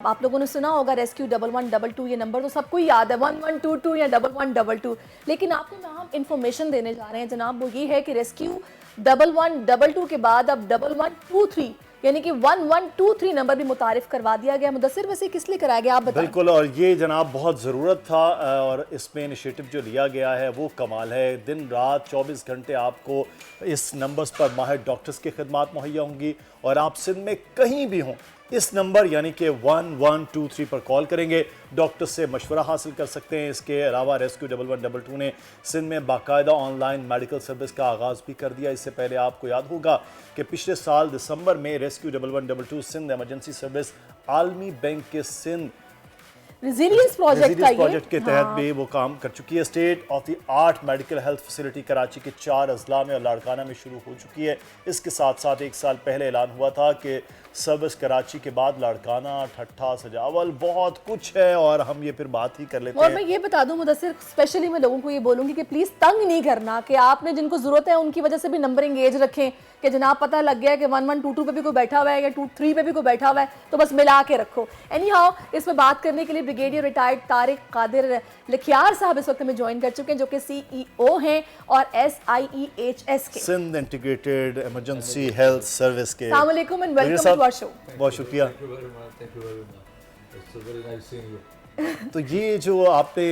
आप लोगों ने सुना होगा रेस्क्यू 1122, ये नंबर तो सबको ही याद है, 1122 या 1122। लेकिन आपको ना हम इंफॉर्मेशन देने जा रहे हैं जनाब, वो ये है कि रेस्क्यू 1122 के बाद अब 1123 यानी कि 1123 नंबर भी मुतारिफ करवा दिया गया। मुदस्सिर वैसे किस लिए कराया गया आप बताएं। बिल्कुल, और ये जनाब बहुत ज़रूरत था और इसमें इनिशिएटिव जो लिया गया है वो कमाल है। दिन रात 24 घंटे आपको इस नंबर्स पर माहिर डॉक्टर्स की खिदमात मुहैया होंगी और आप सिंध में कहीं भी हों इस नंबर यानी कि 1123 पर कॉल करेंगे, डॉक्टर से मशवरा हासिल कर सकते हैं। इसके अलावा रेस्क्यू 1122 ने सिंध में बाकायदा ऑनलाइन मेडिकल सर्विस का आगाज़ भी कर दिया। इससे पहले आपको याद होगा कि पिछले साल दिसंबर में रेस्क्यू 1122 सिंध एमरजेंसी सर्विस आलमी बैंक के सिंध रेजिलियंस प्रोजेक्ट के तहत भी वो काम कर चुकी है। State of the art medical health facility Karachi के 4 अजला में और लाड़काना में शुरू हो चुकी है। इसके साथ साथ एक साल पहले ऐलान हुआ था कि सर्विस कराची के बाद लाड़काना, ठट्ठा, सजावल बहुत कुछ है और हम ये फिर बात ही कर लेते हैं। और मैं ये बता दूं मुदस्सिर, स्पेशली मैं लोगों को ये बोलूंगी कि प्लीज तंग नहीं करना, कि आपने जिनको जरूरत है उनकी वजह से भी नंबर एंगेज रखें कि जनाब पता लग गया कि 1122 पे भी कोई बैठा हुआ है या 23 पे भी कोई बैठा हुआ है तो बस मिला के रखो। एनी हाउ, इसमें बात करने के लिए ब्रिगेडियर रिटायर्ड तारिक कादिर लिखियार साहब इस वक्त में ज्वाइन कर चुके हैं, जो कि CEO हैं और SIEHS के Sindh integrated emergency health service के। अस्सलाम वालेकुम and welcome to our show. बहुत शुक्रिया। तो ये जो आपने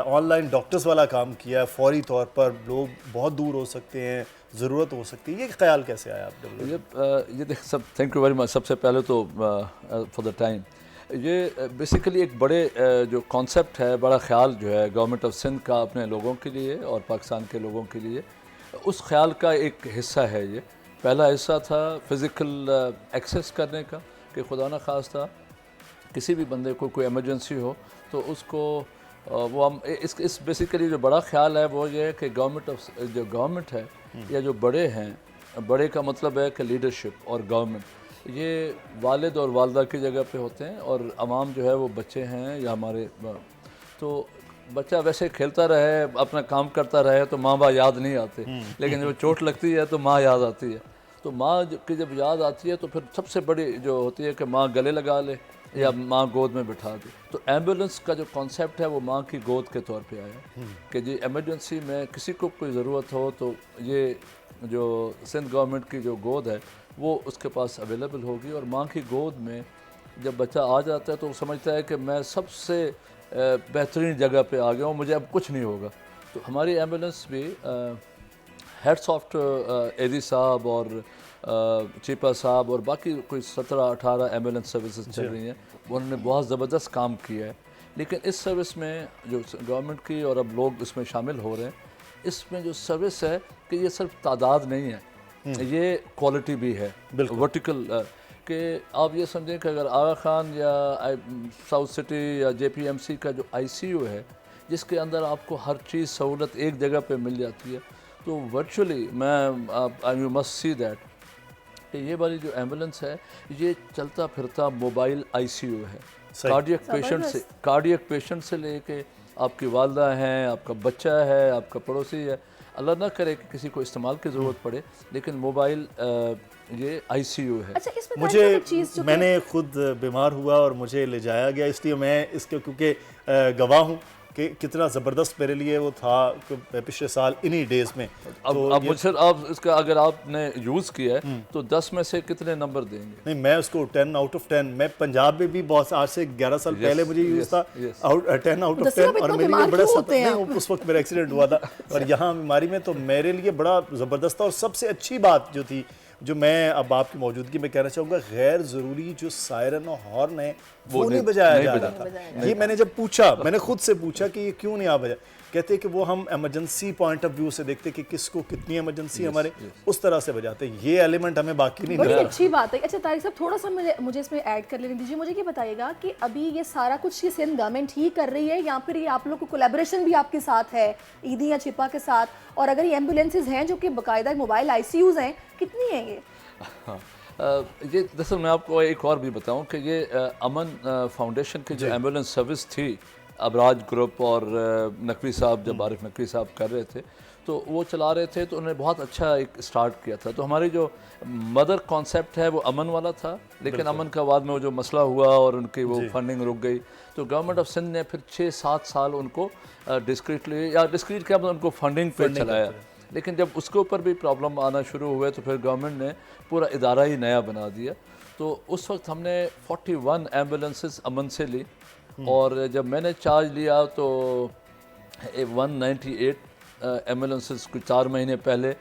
ऑनलाइन डॉक्टर्स वाला काम किया है, फौरी तौर पर लोग बहुत दूर हो सकते हैं, ज़रूरत हो सकती है, ये ख्याल कैसे आया आप? ये देख सब, थैंक यू वेरी मच। सबसे पहले तो फॉर द टाइम, ये बेसिकली एक बड़े जो कॉन्सेप्ट है, बड़ा ख्याल जो है गवर्नमेंट ऑफ सिंध का अपने लोगों के लिए और पाकिस्तान के लोगों के लिए, उस ख्याल का एक हिस्सा है ये। पहला हिस्सा था फ़िज़िकल एक्सेस करने का, कि खुदा न खास्ता किसी भी बंदे को कोई इमरजेंसी हो तो उसको वो हम इस बेसिकली जो बड़ा ख्याल है वो ये है कि जो गवर्नमेंट है या जो बड़े हैं, बड़े का मतलब है कि लीडरशिप और गवर्नमेंट, ये वालिद और वालदा की जगह पे होते हैं और अवाम जो है वो बच्चे हैं या हमारे, तो बच्चा वैसे खेलता रहे, अपना काम करता रहे तो माँ बाप याद नहीं आते, लेकिन जब चोट लगती है तो माँ याद आती है। तो माँ की जब याद आती है तो फिर सबसे बड़ी जो होती है कि माँ गले लगा ले या माँ गोद में बिठा दे। तो एम्बुलेंस का जो कॉन्सेप्ट है वो माँ की गोद के तौर पे आया कि जी इमरजेंसी में किसी को कोई ज़रूरत हो तो ये जो सिंध गवर्नमेंट की जो गोद है वो उसके पास अवेलेबल होगी। और माँ की गोद में जब बच्चा आ जाता है तो वो समझता है कि मैं सबसे बेहतरीन जगह पे आ गया हूँ, मुझे अब कुछ नहीं होगा। तो हमारी एम्बुलेंस भी हेड्स ऑफ एदी साहब और चीपा साहब और बाकी कोई 17-18 एम्बुलेंस सर्विसेज चल रही हैं, उन्होंने बहुत ज़बरदस्त काम किया है। लेकिन इस सर्विस में जो गवर्नमेंट की और अब लोग इसमें शामिल हो रहे हैं, इसमें जो सर्विस है कि ये सिर्फ तादाद नहीं है, ये क्वालिटी भी है, वर्टिकल। कि आप ये समझें कि अगर आगा खान या साउथ सिटी या JPMC का जो ICU है, जिसके अंदर आपको हर चीज़ सहूलत एक जगह पे मिल जाती है, तो virtually you must see that कि ये वाली जो एम्बुलेंस है ये चलता फिरता मोबाइल ICU है। कार्डियक पेशेंट से लेके आपकी वालदा हैं, आपका बच्चा है, आपका पड़ोसी है, अल्लाह ना करे कि किसी को इस्तेमाल की ज़रूरत पड़े, लेकिन मोबाइल ये ICU है। अच्छा, मैंने खुद बीमार हुआ और मुझे ले जाया गया, इसलिए मैं इसके क्योंकि गवाह हूँ कि कितना ज़बरदस्त मेरे लिए वो था पिछले साल इन्हीं डेज़ में। अब मुझे आप इसका अगर आपने यूज़ किया है तो 10 में से कितने नंबर देंगे? नहीं, मैं उसको 10 आउट ऑफ 10, मैं पंजाब में भी बहुत आज से 11 साल पहले मुझे यूज़ था 10 आउट ऑफ 10 और मेरे लिए बड़ा उस वक्त मेरा एक्सीडेंट हुआ था और यहाँ बीमारी में तो मेरे लिए बड़ा ज़बरदस्त था। और सबसे अच्छी बात जो थी, जो मैं अब आपकी मौजूदगी में कहना चाहूँगा, गैर ज़रूरी जो सायरन और हॉर्न है वो नहीं बजाया जा रहा था। ये मैंने जब पूछा, मैंने खुद से पूछा कि ये क्यों नहीं आ बजा, कहते हैं कि वो हम इमरजेंसी पॉइंट ऑफ व्यू से देखते कि किसको कितनी इमरजेंसी हमारे, उस तरह से बजाते हैं। ये एलिमेंट हमें बाकी नहीं बड़ी अच्छी बात है। अच्छा तारिक साहब, थोड़ा सा मुझे इसमें ऐड कर लेने दीजिए। मुझे ये बताइएगा कि अभी ये सारा कुछ ये सिंध गवर्नमेंट ही कर रही है या फिर ये आप लोग को कोलैबोरेशन भी आपके साथ है ईदी या चिपा के साथ? और अगर ये एम्बुलेंसेज हैं जो कि बाकायदा मोबाइल ICUs हैं, कितनी हैं ये? हाँ, ये दरअसल मैं आपको एक और भी बताऊं कि ये अमन फाउंडेशन की जो एम्बुलेंस सर्विस थी, अबराज ग्रुप और नकवी साहब, जब आरिफ नकवी साहब कर रहे थे, तो वो चला रहे थे, तो उन्होंने बहुत अच्छा एक स्टार्ट किया था। तो हमारी जो मदर कॉन्सेप्ट है वो अमन वाला था, लेकिन अमन का बाद में वो जो मसला हुआ और उनकी वो फंडिंग रुक गई, तो गवर्नमेंट ऑफ सिंध ने फिर 6-7 साल उनको डिस्क्रीटली या डिस्क्रीट क्या मतलब उनको फंडिंग पे चलाया। लेकिन जब उसके ऊपर भी प्रॉब्लम आना शुरू हुए तो फिर गवर्नमेंट ने पूरा इदारा ही नया बना दिया। तो उस वक्त हमने 41 एम्बुलेंसेस अमन से ली, और जब मैंने चार्ज लिया तो 198 एम्बुलेंसेस कुछ 4 महीने पहले,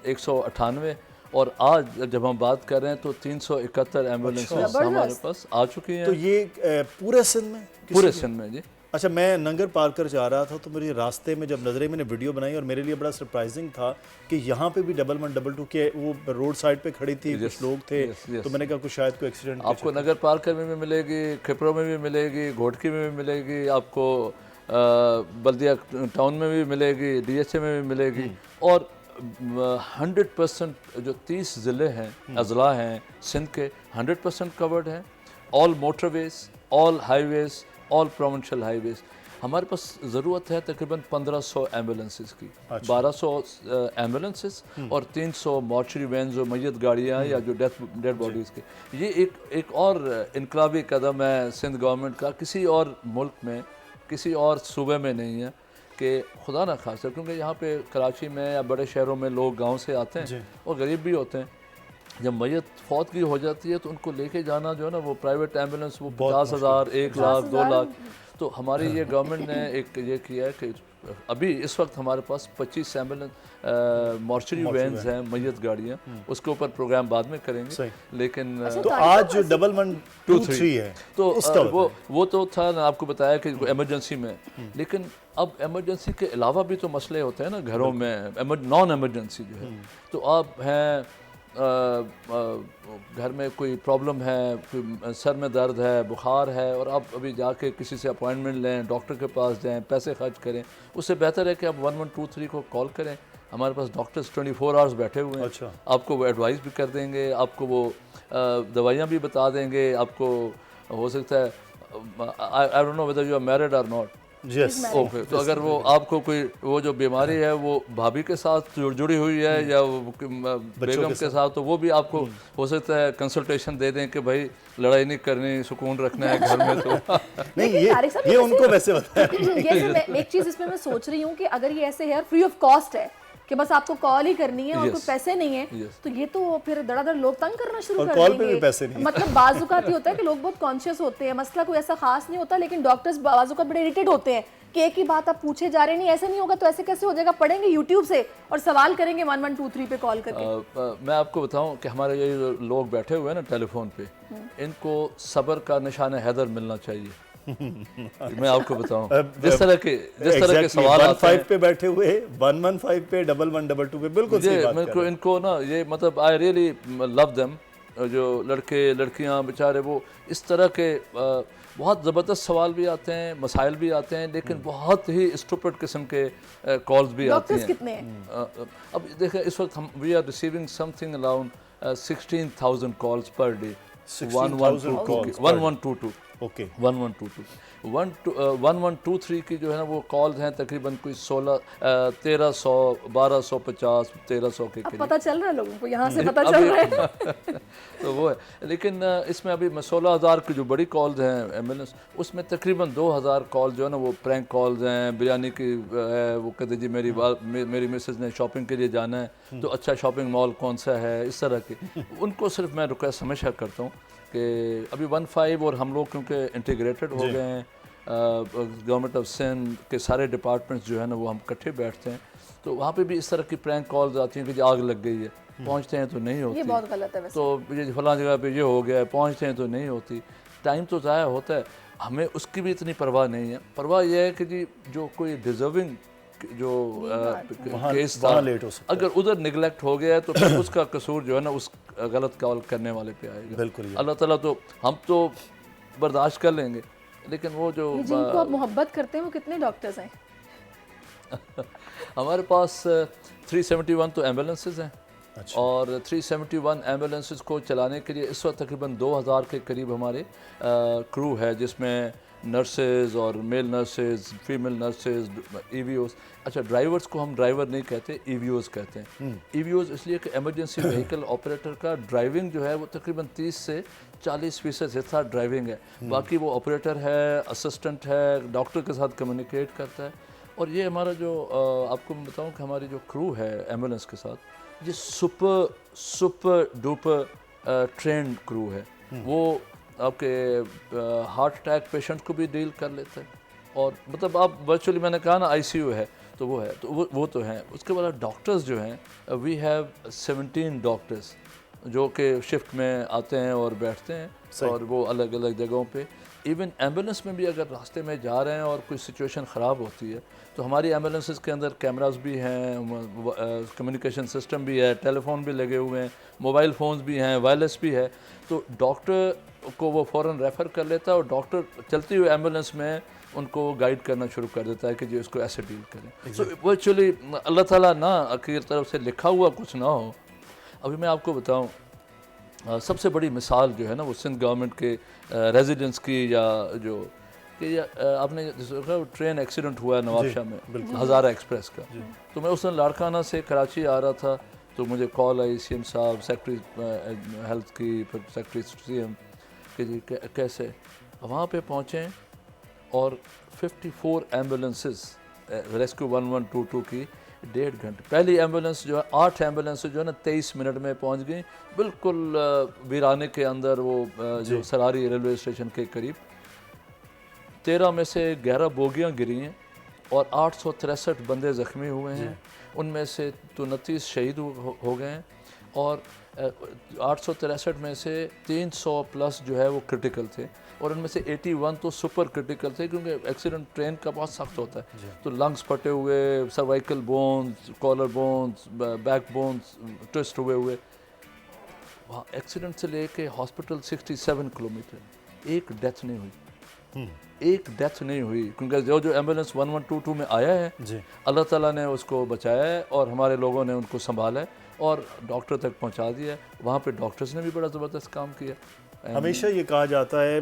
198, और आज जब हम बात कर रहे हैं तो 371 एम्बुलेंसेस हमारे पास आ चुकी हैं। तो ये पूरे सिंध में? पूरे सिंध में जी। अच्छा, मैं नंगर पार कर जा रहा था तो मेरे रास्ते में जब नजरे मैंने वीडियो बनाई, और मेरे लिए बड़ा सरप्राइजिंग था कि यहाँ पे भी 1112 के वो रोड साइड पे खड़ी थी, कुछ लोग थे, तो मैंने कहा कुछ शायद कोई एक्सीडेंट। आपको नगर पार्कर में भी मिलेगी, खिपरो में भी मिलेगी, घोटकी में भी मिलेगी, आपको बल्दिया टाउन में भी मिलेगी, DHA में भी मिलेगी, और 100% जो 30 ज़िले हैं, अजला हैं सिंध के, 100% कवर्ड हैं। All motorways, all highways, all provincial highways. हमारे पास ज़रूरत है तकरीबन 1500 एम्बुलेंसेस की, 1200 एम्बुलेंसेस और 300 मॉर्चरी वैन जो मैयत गाड़ियाँ या जो डेड बॉडीज़ की। ये एक और इनकलाबी कदम है सिंध गवर्नमेंट का, किसी और मुल्क में, किसी और सूबे में नहीं है कि खुदा ना खासा, क्योंकि यहाँ पे कराची में या बड़े शहरों में लोग गांव से आते हैं और गरीब भी होते हैं। जब मैयत फौतगी हो जाती है तो उनको लेके जाना जो है ना, वो प्राइवेट एम्बुलेंस वो 50,000, 1 लाख, 2 लाख। तो हमारी ये गवर्नमेंट ने एक ये किया है कि अभी इस वक्त हमारे पास 25 एम्बुलेंस मॉर्चरी वैन्स हैं, मैयत गाड़ियाँ, उसके ऊपर प्रोग्राम बाद में करेंगे। लेकिन तो आज जो 1123 है तो वो तो था ना, आपको बताया कि इमरजेंसी में, लेकिन अब इमरजेंसी के अलावा भी तो मसले होते हैं ना घरों में, नॉन इमरजेंसी जो है। तो आप हैं घर में कोई प्रॉब्लम है, कोई सर में दर्द है, बुखार है, और आप अभी जाके किसी से अपॉइंटमेंट लें, डॉक्टर के पास जाएं, पैसे खर्च करें, उससे बेहतर है कि आप 1123 को कॉल करें। हमारे पास डॉक्टर्स 24 आवर्स बैठे हुए हैं। अच्छा। आपको वो एडवाइस भी कर देंगे, आपको वो दवाइयाँ भी बता देंगे। आपको हो सकता है, I don't know whether you are married और नॉट। यस, ओके, तो अगर वो आपको कोई वो जो बीमारी है वो भाभी के साथ जुड़ी हुई है या बेगम के साथ, तो वो भी आपको हो सकता है कंसल्टेशन दे दें कि भाई लड़ाई नहीं करनी, सुकून रखना है घर में। तो नहीं, ये उनको वैसे बताया। एक चीज इसमें मैं सोच रही हूँ कि अगर ये ऐसे है, फ्री ऑफ कॉस्ट है कि बस आपको कॉल ही करनी है और कोई पैसे नहीं है, तो ये तो फिर धड़ाधड़ लोग तंग करना शुरू कर कॉल देंगे। पे भी पैसे नहीं। मतलब बाजुकात ही होता है कि लोग बहुत कॉन्शियस होते हैं, मसला कोई ऐसा खास नहीं होता, लेकिन डॉक्टर्स बाजुकात बड़े इरिटेट होते हैं कि एक ही बात आप पूछे जा रहे हैं, नहीं ऐसे नहीं होगा तो ऐसे कैसे हो जाएगा, पढ़ेंगे यूट्यूब से और सवाल करेंगे 1123 पे कॉल करके। मैं आपको बताऊं कि हमारे ये जो लोग बैठे हुए हैं ना टेलीफोन पे, इनको सब्र का निशान हैदर मिलना चाहिए। मैं आपको बताऊं, जिस तरह के सवाल आते हैं, 15 पे बैठे हुए, 115 पे, 1122 पे, बिल्कुल सही बात मेरे को इनको ना ये मतलब आई रियली लव देम। जो लड़के लड़कियां बेचारे वो इस तरह के बहुत ज़बरदस्त सवाल भी आते हैं, मसाइल भी आते हैं, लेकिन बहुत ही स्टूपिड किस्म के कॉल्स भी आती हैं। कितने हैं? अब देखें इस वक्त हम we are receiving something around 16,000 calls per day. 1122 okay, 1122 1123 की जो है ना वो कॉल्स हैं तकरीबन कोई 1300 1250 1300 के करीब। पता चल रहा है लोगों को, यहाँ से पता चल रहा है। तो वो है, लेकिन इसमें अभी 16,000 की जो बड़ी कॉल्स हैं एम्बुलेंस, उसमें तकरीबन 2,000 कॉल जो है ना वो प्रैंक कॉल्स हैं, बिरयानी की है, वो कहते जी मेरी मिसेज ने शॉपिंग के लिए जाना है, तो अच्छा शॉपिंग मॉल कौन सा है, इस तरह के। उनको सिर्फ मैं रिक्वेस्ट हमेशा करता हूँ कि अभी 15 और हम लोग क्योंकि इंटीग्रेटेड हो गए हैं, गवर्नमेंट ऑफ सिंध के सारे डिपार्टमेंट्स जो है ना वो हम इकट्ठे बैठते हैं, तो वहाँ पे भी इस तरह की प्रैंक कॉल्स आती हैं कि आग लग गई है, पहुँचते हैं तो नहीं होती, ये बहुत गलत है वैसे। तो ये फलां जगह पे ये हो गया है, पहुँचते हैं तो नहीं होती, टाइम तो ज़ाया होता है। हमें उसकी भी इतनी परवाह नहीं है। परवाह यह है कि जी जो कोई डिजर्विंग जो केस था, अगर उधर निगलेक्ट हो गया है तो फिर उसका कसूर जो है ना उस गलत कॉल करने वाले पे आएगा। बिल्कुल। अल्लाह ताला तो हम तो बर्दाश्त कर लेंगे, लेकिन वो जो जिनको आप मोहब्बत करते हैं वो कितने डॉक्टर्स हैं? हमारे पास 371 तो एम्बुलेंसेज हैं। अच्छा। और 371 एम्बुलेंसेज को चलाने के लिए इस वक्त तकरीबन 2000 के करीब हमारे क्रू है, जिसमें नर्सेज और male nurses, female nurses, EVOs। अच्छा, ड्राइवर्स को हम ड्राइवर नहीं कहते, EVOs कहते हैं। EVOs इसलिए कि इमरजेंसी व्हीकल ऑपरेटर का ड्राइविंग जो है वो तकरीबन 30 से 40% हिस्सा ड्राइविंग है, बाकी वो ऑपरेटर है, असिस्टेंट है, डॉक्टर के साथ कम्युनिकेट करता है। और ये हमारा जो आपको मैं बताऊं कि हमारी जो क्रू है एम्बुलेंस के साथ, ये सुपर डुपर ट्रेंड क्रू है। वो आपके हार्ट अटैक पेशेंट को भी डील कर लेते हैं, और मतलब आप वर्चुअली, मैंने कहा ना ICU है तो वो है, तो वो तो हैं। उसके बाद डॉक्टर्स जो हैं, वी हैव 17 डॉक्टर्स जो कि शिफ्ट में आते हैं और बैठते हैं, और वो अलग अलग जगहों पे। इवन एम्बुलेंस में भी अगर रास्ते में जा रहे हैं और कोई सिचुएशन ख़राब होती है तो हमारी एम्बुलेंसेस के अंदर कैमरास भी हैं, कम्युनिकेशन सिस्टम भी है, टेलीफोन भी लगे हुए हैं, मोबाइल फ़ोन्स भी हैं, वायरलेस भी है। तो डॉक्टर को वो फ़ौरन रेफ़र कर लेता है और डॉक्टर चलती हुई एम्बुलेंस में उनको गाइड करना शुरू कर देता है कि जी इसको ऐसे डील करें। सो वर्चुअली अल्लाह ताला ना की तरफ से लिखा हुआ कुछ ना हो। अभी मैं आपको बताऊं, सबसे बड़ी मिसाल जो है ना वो सिंध गवर्नमेंट के रेजिडेंट्स की, या जो कि आपने देखा ट्रेन एक्सीडेंट हुआ है नवाबशाह में, हज़ारा एक्सप्रेस का। तो मैं उस दिन लाड़काना से कराची आ रहा था, तो मुझे कॉल आई CM साहब, सेक्रेटरी हेल्थ की, फिर सेक्रेटरी CM कि जी कैसे वहाँ पे पहुँचे, और 54 एम्बुलेंसेस रेस्क्यू 1122 की 1.5 घंटे। पहली एम्बुलेंस जो है, 8 एम्बुलेंस जो है ना 23 मिनट में पहुंच गई, बिल्कुल वीराने के अंदर, वो जो सरारी रेलवे स्टेशन के करीब। 13 में से 11 बोगियां गिरी हैं और 863 बंदे ज़ख्मी हुए हैं। उनमें से 29 शहीद हो गए हैं, और 863 में से 300 प्लस जो है वो क्रिटिकल थे, और उनमें से 81 तो सुपर क्रिटिकल थे, क्योंकि एक्सीडेंट ट्रेन का बहुत सख्त होता है। तो लंग्स फटे हुए, cervical bones, collar bones, back bones twist हुए। वहाँ एक्सीडेंट से लेके हॉस्पिटल 67 किलोमीटर, एक डेथ नहीं हुई, एक डेथ नहीं हुई, क्योंकि जो एम्बुलेंस 1122 में आया है, अल्लाह ताला ने उसको बचाया है और हमारे लोगों ने उनको संभाला है और डॉक्टर तक पहुंचा दिया है। वहाँ पे डॉक्टर्स ने भी बड़ा ज़बरदस्त काम किया। हमेशा ये कहा जाता है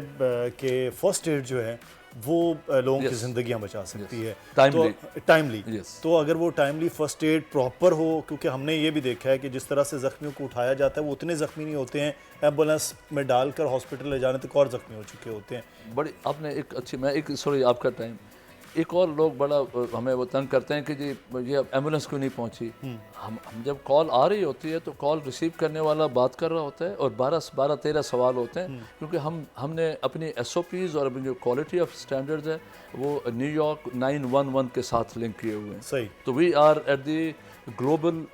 कि फर्स्ट एड जो है वो लोगों की ज़िंदगियां बचा सकती है, टाइमली। तो अगर वो टाइमली फर्स्ट एड प्रॉपर हो, क्योंकि हमने ये भी देखा है कि जिस तरह से ज़ख्मियों को उठाया जाता है वो उतने ज़ख्मी नहीं होते हैं, एम्बुलेंस में डालकर हॉस्पिटल ले जाने तक और ज़ख्मी हो चुके होते हैं। बड़ी आपने एक अच्छी, मैं एक सॉरी आपका टाइम, एक और लोग बड़ा हमें वो तंग करते हैं कि जी ये एम्बुलेंस क्यों नहीं पहुंची। हम जब कॉल आ रही होती है तो कॉल रिसीव करने वाला बात कर रहा होता है और 12-13 सवाल होते हैं, क्योंकि हमने अपनी SOPs और अपनी जो क्वालिटी ऑफ स्टैंडर्ड्स है वो न्यूयॉर्क 911 के साथ लिंक किए हुए हैं। सही। तो we are at the global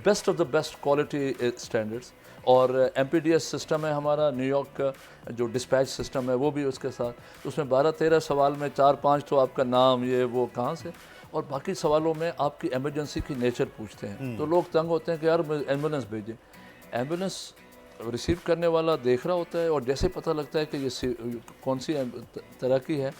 best of the best quality standards, और MPDS सिस्टम है हमारा न्यूयॉर्क का, जो डिस्पैच सिस्टम है वो भी उसके साथ। तो उसमें 12-13 सवाल में 4-5 तो आपका नाम, ये वो कहाँ से, और बाकी सवालों में आपकी इमरजेंसी की नेचर पूछते हैं। तो लोग तंग होते हैं कि यार एम्बुलेंस भेजें। एम्बुलेंस रिसीव करने वाला देख रहा होता है, और जैसे पता लगता है कि ये कौन सी तरह की है,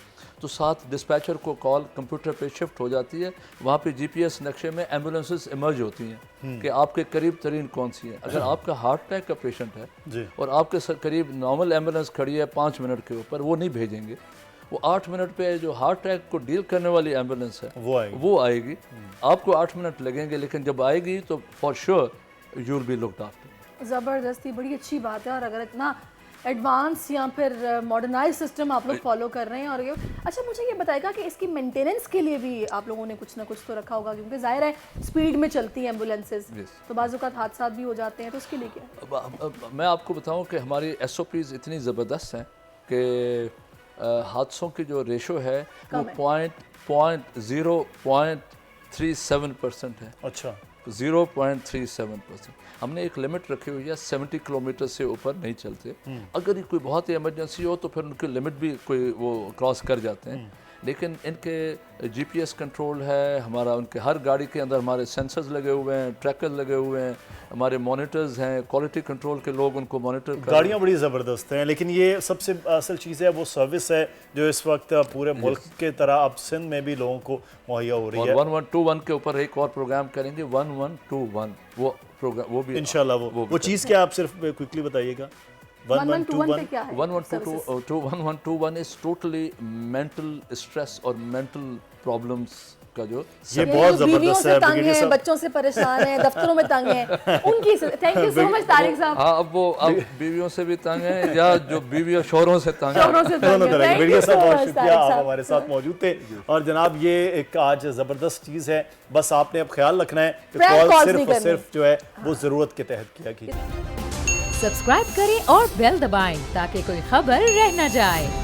तो साथ डिस्पैचर को कॉल कंप्यूटर पे शिफ्ट हो जाती है। वहाँ पे GPS नक्शे में एम्बुलेंसेस इमर्ज होती हैं कि आपके करीब तरीन कौन सी है। अगर आपका हार्ट अटैक का पेशेंट है और आपके करीब नॉर्मल एम्बुलेंस खड़ी है 5 मिनट के ऊपर, वो नहीं भेजेंगे। वो 8 मिनट पे जो हार्ट अटैक को डील करने वाली एम्बुलेंस है वो आएगी। आपको 8 मिनट लगेंगे, लेकिन जब आएगी तो for sure you will be looked after. ज़बरदस्ती, बड़ी अच्छी बात है। और अगर इतना एडवांस या फिर मॉडर्नाइज सिस्टम आप लोग फॉलो कर रहे हैं, और ये अच्छा मुझे ये बताएगा कि इसकी मेंटेनेंस के लिए भी आप लोगों ने कुछ ना कुछ तो रखा होगा, क्योंकि जाहिर है स्पीड में चलती हैं एम्बुलेंसेस, तो बाज़ औक़ात हादसा भी हो जाते हैं, तो उसके लिए क्या? अब मैं आपको बताऊं कि हमारी SOPs इतनी ज़बरदस्त हैं कि हादसों की जो रेशो है वो 0.37% है। अच्छा, 0.37%। हमने एक लिमिट रखी हुई है, 70 किलोमीटर से ऊपर नहीं चलते। अगर कोई बहुत ही इमरजेंसी हो तो फिर उनकी लिमिट भी कोई वो क्रॉस कर जाते हैं, लेकिन इनके GPS कंट्रोल है हमारा, उनके हर गाड़ी के अंदर हमारे सेंसर्स लगे हुए हैं, ट्रैकर्स लगे हुए हैं, हमारे मॉनिटर्स हैं, क्वालिटी कंट्रोल के लोग उनको मॉनिटर कर। गाड़ियाँ बड़ी ज़बरदस्त हैं, लेकिन ये सबसे असल चीज़ है वो सर्विस है जो इस वक्त पूरे मुल्क के तरह अब सिंध में भी लोगों को मुहैया हो रही है। 1121 के ऊपर एक और प्रोग्राम करेंगे, 1121 वो प्रोग्राम, वो भी इंशाल्लाह। वो चीज़ क्या आप सिर्फ क्विकली बताइएगा। 1121 पे क्या है 1121 is totally mental stress और mental problems का जो ये बहुत बीवियों जबरदस्त से है तंग ब्रिगेडियर है, साहब। बच्चों से परेशान है, दफ्तरों में तंग है, उनकी thank you so much Tariq साहब। हाँ, अब बीवियों से भी तंग है या जो बीवियों शोहरों से तंग है। शोहरों से तंग दोनों है। तरह के। Thank you ब्रिगेडियर साहब so बहुत much, शुक्रिया, तारिक आप साहब। हमारे साथ मौजूद थे। और जनाब ये एक आज ज़बरदस्त चीज़ है, बस आपने अब ख्याल रखना है कि Prank कॉल calls सिर्फ नहीं और करनी। सिर्फ जो है वो ज़रूरत के तहत किया कीजिए। सब्सक्राइब करें और बेल दबाएं ताकि कोई खबर रह न जाए।